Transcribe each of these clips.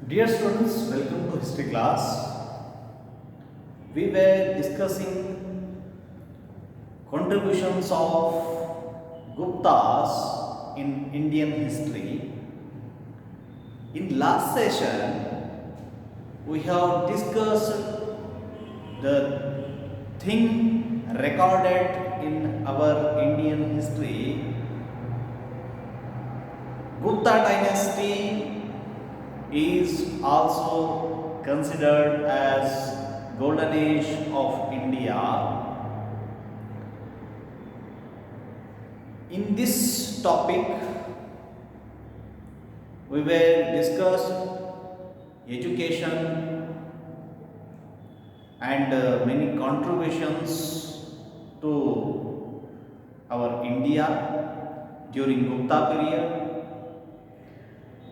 Dear students, welcome to history class. We were discussing contributions of Guptas in Indian history. In last session, we have discussed the thing recorded in our Indian history. Gupta dynasty is also considered as golden age of India. In this topic, we will discuss education and many contributions to our India during Gupta period.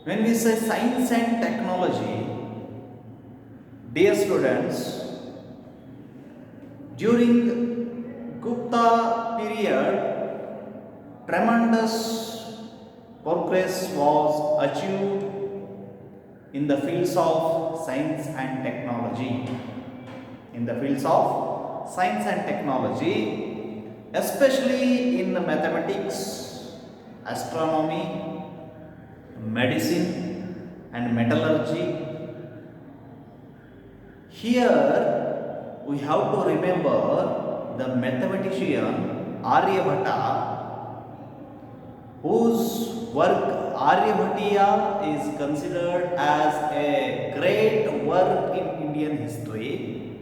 When we say science and technology, dear students, during Gupta period, tremendous progress was achieved in the fields of science and technology. In the fields of science and technology, especially in mathematics, astronomy, medicine and metallurgy. Here we have to remember the mathematician Aryabhatta, whose work Aryabhatiya is considered as a great work in Indian history.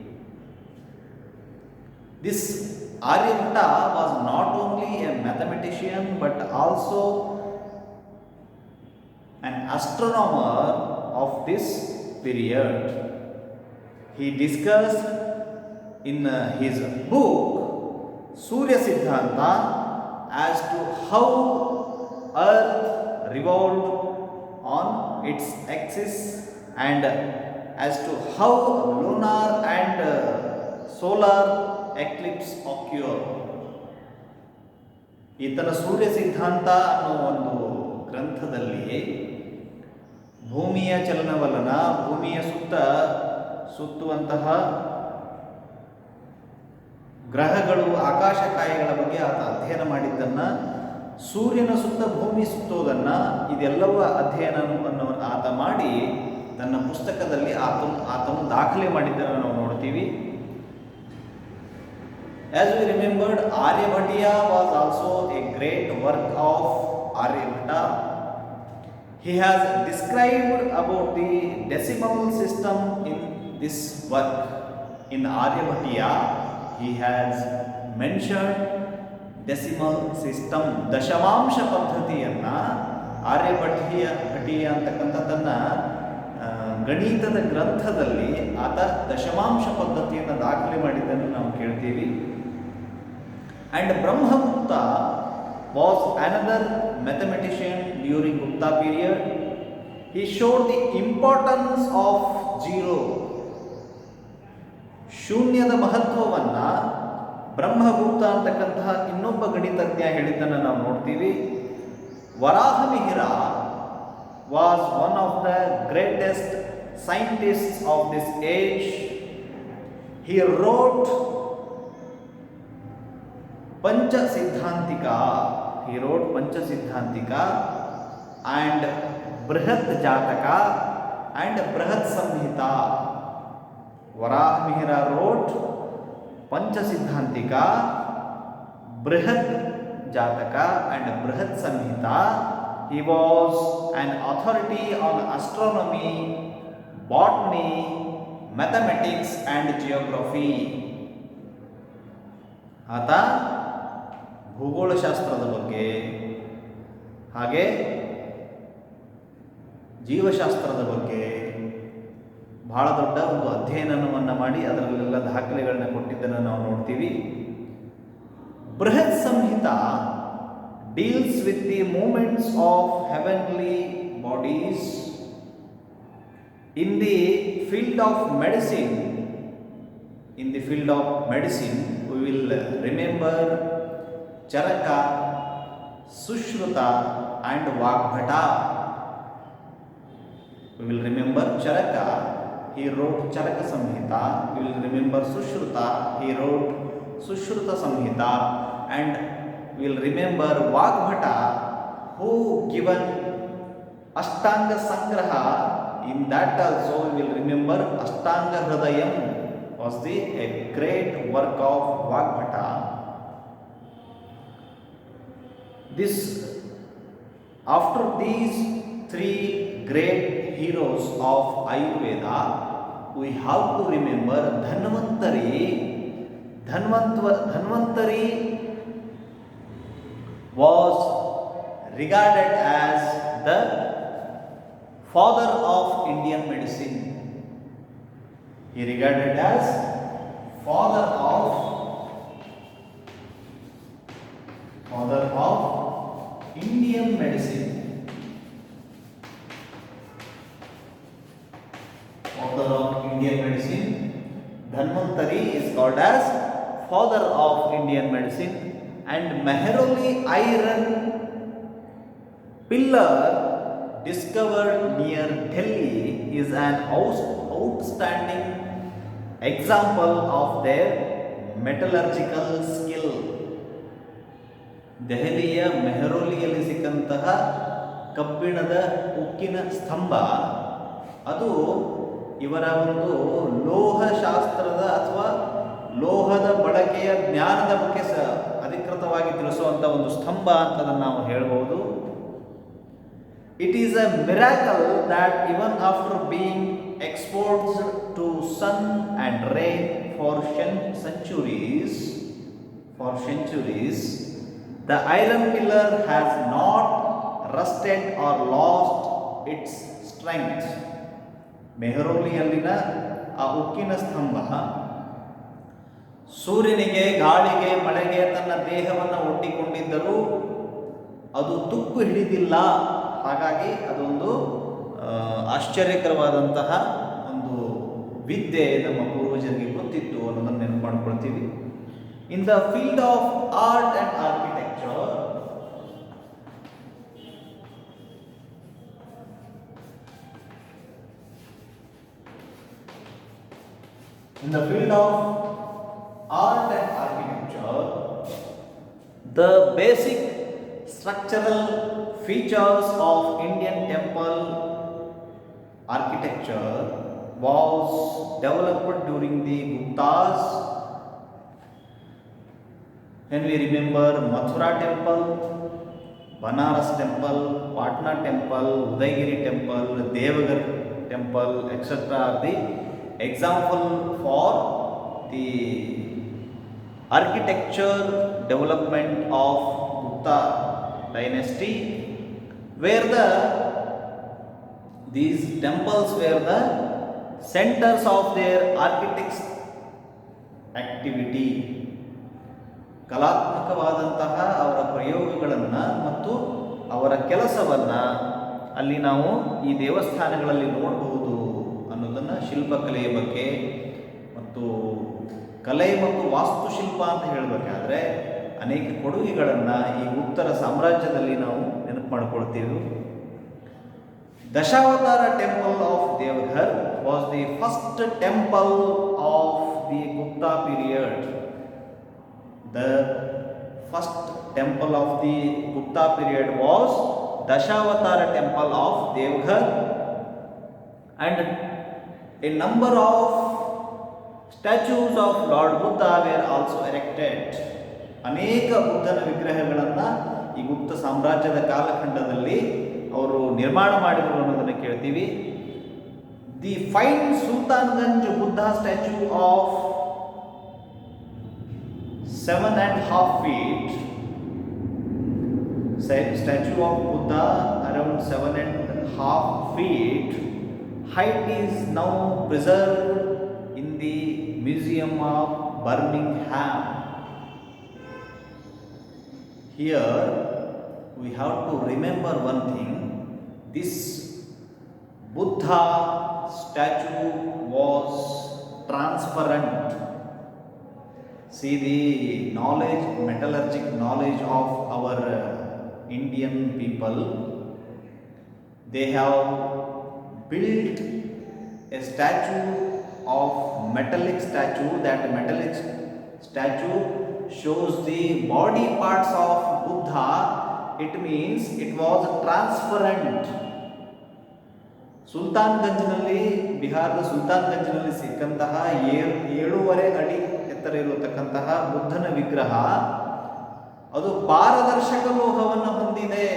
This Aryabhatta was not only a mathematician but also an astronomer of this period. He discussed in his book Surya Siddhanta as to how Earth revolved on its axis and as to how lunar and solar eclipse occur. ಈತನ ಸೂರ್ಯ ಸಿದ್ಧಾಂತ ಅನ್ನೋ ಒಂದು ಗ್ರಂಥದಲ್ಲಿ ಭೂಮಿಯ ಚಲನವಲನ, ಭೂಮಿಯ ಸುತ್ತುವಂತಹ ಗ್ರಹಗಳು, ಆಕಾಶಕಾಯಗಳ ಬಗ್ಗೆ ಆತ ಅಧ್ಯಯನ ಮಾಡಿದ್ದನ್ನು, ಸೂರ್ಯನ ಸುತ್ತ ಭೂಮಿ ಸುತ್ತೋದನ್ನು, ಇದೆಲ್ಲವ ಅಧ್ಯಯನವನ್ನು ಆತ ಮಾಡಿ ತನ್ನ ಪುಸ್ತಕದಲ್ಲಿ ಆತನು ದಾಖಲೆ ಮಾಡಿದ್ದನ್ನು ನಾವು ನೋಡ್ತೀವಿ. As we remembered, Aryabhatiya was also a great work of Aryabhatta. He has described about the decimal system in this work. In Aryabhatiya, he has mentioned decimal system. ದಶಮಾಂಶ ಪದ್ಧತಿಯನ್ನು ಆರ್ಯಭಟೀಯ ಅಂತಕ್ಕಂಥದ್ದನ್ನ ಗಣಿತದ ಗ್ರಂಥದಲ್ಲಿ ಆತ ದಶಮಾಂಶ ಪದ್ಧತಿಯನ್ನು ದಾಖಲೆ ಮಾಡಿದ್ದನ್ನು ನಾವು ಕೇಳ್ತೀವಿ. And Brahmagupta was another mathematician during Gupta period. He showed the importance of zero. ಶೂನ್ಯದ ಮಹತ್ವವನ್ನು ಬ್ರಹ್ಮಗುಪ್ತ ಅಂತಕ್ಕಂತಹ ಇನ್ನೊಬ್ಬ ಗಣಿತಜ್ಞ ಹೇಳಿದ್ದನ್ನು ನಾವು ನೋಡ್ತೀವಿ. Varahamihira was one of the greatest scientists of this age. He wrote Pancha Siddhantika and Brihat Jataka and Brihat Samhita. Varahamihira wrote Pancha Siddhantika, Brihat Jataka and Brihat Samhita. He was an authority on astronomy, botany, mathematics and geography. ಆತ ಭೂಗೋಳಶಾಸ್ತ್ರದ ಬಗ್ಗೆ ಹಾಗೆ ಜೀವಶಾಸ್ತ್ರದ ಬಗ್ಗೆ ಬಹಳ ದೊಡ್ಡ ಒಂದು ಅಧ್ಯಯನವನ್ನು ಮಾಡಿ ಅದರಲ್ಲೆಲ್ಲ ದಾಖಲೆಗಳನ್ನ ಕೊಟ್ಟಿದ್ದನ್ನು ನಾವು ನೋಡ್ತೀವಿ. ಬೃಹತ್ ಸಂಹಿತ deals with the movements of heavenly bodies. In the field of medicine, we will remember Charaka, Sushruta and Vagbhata. We will remember Charaka, he wrote Charaka Samhita. We will remember Sushruta, he wrote Sushruta Samhita. And we will remember Vagbhata, who given Ashtanga Sangraha. In that also we will remember Ashtanga Hridayam was a great work of Vagbhata. After these three great heroes of Ayurveda, we have to remember Dhanvantari. Dhanvantari was regarded as the father of Indian medicine. He regarded as father of Indian medicine. Father of Indian medicine. Dhanvantari is called as father of Indian medicine. And Mehrauli iron pillar discovered near Delhi is an outstanding example of their metallurgical skill. ದೆಹಲಿಯ ಮೆಹರೌಲಿಯಲ್ಲಿ ಸಿಕ್ಕಂತಹ ಕಬ್ಬಿಣದ ಉಕ್ಕಿನ ಸ್ತಂಭ ಅದು ಇವರ ಒಂದು ಲೋಹಶಾಸ್ತ್ರದ ಅಥವಾ ಲೋಹದ ಬಳಕೆಯ ಜ್ಞಾನದ ಬಗ್ಗೆ ಅಧಿಕೃತವಾಗಿ ತಿಳಿಸುವಂಥ ಒಂದು ಸ್ತಂಭ ಅಂತ ನಾವು ಹೇಳ್ಬೋದು. It is a miracle that even after being exposed to sun and rain for centuries, the iron pillar has not rusted or lost its strength. ಮೆಹರೌಲಿಯಲ್ಲಿನ ಆ ಉಕ್ಕಿನ ಸ್ತಂಭ ಸೂರ್ಯನಿಗೆ, ಗಾಳಿಗೆ, ಮಳೆಗೆ ತನ್ನ ದೇಹವನ್ನು ಒಡ್ಡಿಕೊಂಡಿದ್ದರೂ ಅದು ತುಕ್ಕು ಹಿಡಿದಿಲ್ಲ. ಹಾಗಾಗಿ ಅದೊಂದು ಆಶ್ಚರ್ಯಕರವಾದಂತಹ ಒಂದು ವಿದ್ಯೆ ನಮ್ಮ ಪೂರ್ವಜರಿಗೆ ಗೊತ್ತಿತ್ತು ಅನ್ನೋದನ್ನು ನೆನಪು ಮಾಡ್ಕೊಳ್ತೀವಿ. In the field of art and architecture, the basic structural features of Indian temple architecture was developed during the Guptas. When we remember Mathura temple, Banaras temple, Patna temple, Udaygiri temple, Devagar temple, etc. are the example for the architecture development of Gupta dynasty, where these temples were the centers of their architects' activity. ಕಲಾತ್ಮಕವಾದಂತಹ ಅವರ ಪ್ರಯೋಗಗಳನ್ನು ಮತ್ತು ಅವರ ಕೆಲಸವನ್ನು ಅಲ್ಲಿ ನಾವು ಈ ದೇವಸ್ಥಾನಗಳಲ್ಲಿ ನೋಡಬಹುದು ಅನ್ನೋದನ್ನು ಶಿಲ್ಪಕಲೆಯ ಬಗ್ಗೆ ಮತ್ತು ಕಲೆ ಮತ್ತು ವಾಸ್ತುಶಿಲ್ಪ ಅಂತ ಹೇಳಬೇಕಾದ್ರೆ ಅನೇಕ ಕೊಡುಗೆಗಳನ್ನು ಈ ಉತ್ತರ ಸಾಮ್ರಾಜ್ಯದಲ್ಲಿ ನಾವು ನೆನಪು ಮಾಡಿಕೊಳ್ತೀವಿ. Dashavatara temple of Deoghar was the first temple of the Gupta period. The first temple of the Gupta period was Dashavatara temple of Devghar, and a number of statues of Lord Buddha were also erected. ಅನೇಕ ಬುದ್ಧನ ವಿಗ್ರಹಗಳನ್ನು ಈ ಗುಪ್ತ ಸಾಮ್ರಾಜ್ಯದ ಕಾಲಖಂಡದಲ್ಲಿ ಅವರು ನಿರ್ಮಾಣ ಮಾಡಿದರು ಅನ್ನೋದನ್ನು ಕೇಳ್ತೀವಿ. The fine Sultanganj Buddha statue of 7.5 feet, statue of Buddha around 7.5 feet height is now preserved in the Museum of Birmingham. Here we have to remember one thing: this Buddha statue was transparent. See the knowledge, metallurgic knowledge of our Indian people. They have built a statue of metallic statue. That metallic statue shows the body parts of Buddha. It means it was transparent. ಸುಲ್ತಾನ್ಗಂಜ್ನಲ್ಲಿ, ಬಿಹಾರದ ಸುಲ್ತಾನ್ಗಂಜ್ನಲ್ಲಿ ಸಿಕ್ಕಂತಹ 7.5 ಅಡಿ ಎತ್ತರ ಇರತಕ್ಕಂತಹ ಬುದ್ಧನ ವಿಗ್ರಹ ಅದು ಪಾರದರ್ಶಕ ಲೋಹವನ್ನು ಹೊಂದಿದೆ.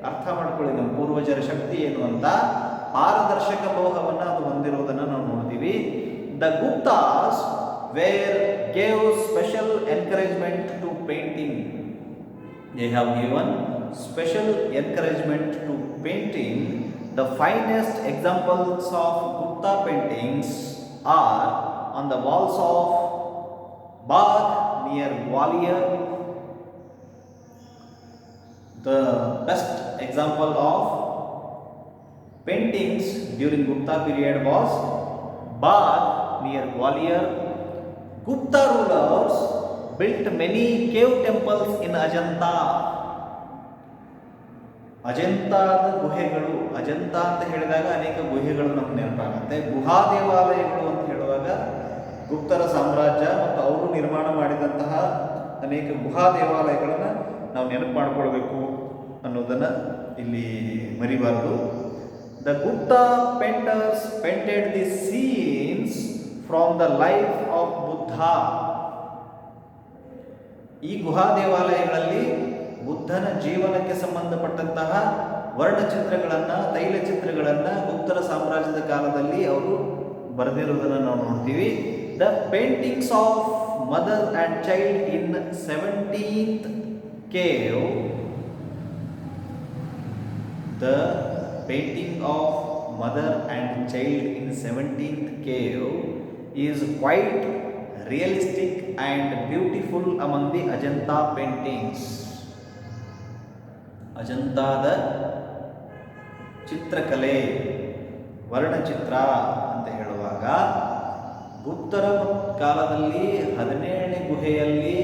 ಅರ್ಥ ಮಾಡ್ಕೊಳ್ಳಿ ನಮ್ಮ ಪೂರ್ವಜರ ಶಕ್ತಿ ಏನು ಅಂತ. ಪಾರದರ್ಶಕ ಲೋಹವನ್ನು ಅದು ಹೊಂದಿರುವುದನ್ನು ನಾವು ನೋಡ್ತೀವಿ. The Guptas were gave special encouragement to painting. They have given special encouragement to painting. The finest examples of Gupta paintings are on the walls of Bagh near Gwalior. The best example of paintings during Gupta period was Bagh near Gwalior. Gupta rulers built many cave temples in Ajanta. ಅಜಂತಾದ ಗುಹೆಗಳು, ಅಜಂತ ಅಂತ ಹೇಳಿದಾಗ ಅನೇಕ ಗುಹೆಗಳು ನಮ್ಗೆ ನೆನಪಾಗುತ್ತೆ. ಗುಹಾ ದೇವಾಲಯಗಳು ಅಂತ ಹೇಳುವಾಗ ಗುಪ್ತರ ಸಾಮ್ರಾಜ್ಯ ಮತ್ತು ಅವರು ನಿರ್ಮಾಣ ಮಾಡಿದಂತಹ ಅನೇಕ ಗುಹಾ ದೇವಾಲಯಗಳನ್ನು ನಾವು ನೆನಪು ಮಾಡಿಕೊಳ್ಬೇಕು ಅನ್ನೋದನ್ನು ಇಲ್ಲಿ ಮರಿಬಾರದು. The Gupta painters painted the scenes from the life of Buddha. ಈ ಗುಹಾ ದೇವಾಲಯಗಳಲ್ಲಿ ಬುದ್ಧನ ಜೀವನಕ್ಕೆ ಸಂಬಂಧಪಟ್ಟಂತಹ ವರ್ಣಚಿತ್ರಗಳನ್ನು, ತೈಲಚಿತ್ರಗಳನ್ನು ಗುಪ್ತರ ಸಾಮ್ರಾಜ್ಯದ ಕಾಲದಲ್ಲಿ ಅವರು ಬರೆದಿರುವುದನ್ನು ನಾವು ನೋಡ್ತೀವಿ. The paintings of mother and child in 17th cave. The painting of mother and child in 17th cave is quite realistic and beautiful among the Ajanta paintings. ಅಜಂತಾದ ಚಿತ್ರಕಲೆ, ವರ್ಣಚಿತ್ರ ಅಂತ ಹೇಳುವಾಗ ಗುಪ್ತರ ಕಾಲದಲ್ಲಿ 17ನೇ ಗುಹೆಯಲ್ಲಿ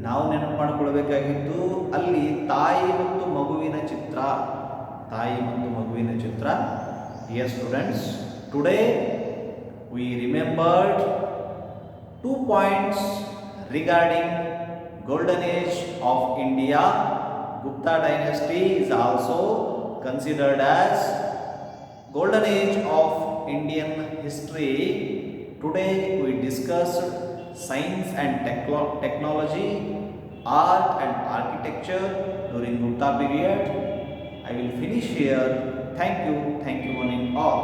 ನಾವು ನೆನಪು ಮಾಡಿಕೊಳ್ಬೇಕಾಗಿದ್ದು ಅಲ್ಲಿ ತಾಯಿ ಮತ್ತು ಮಗುವಿನ ಚಿತ್ರ. Dear students, today we remembered 2 points regarding golden age of India. Gupta dynasty is also considered as golden age of Indian history. Today we discussed science and technology, art and architecture during Gupta period. I will finish here. Thank you one and all.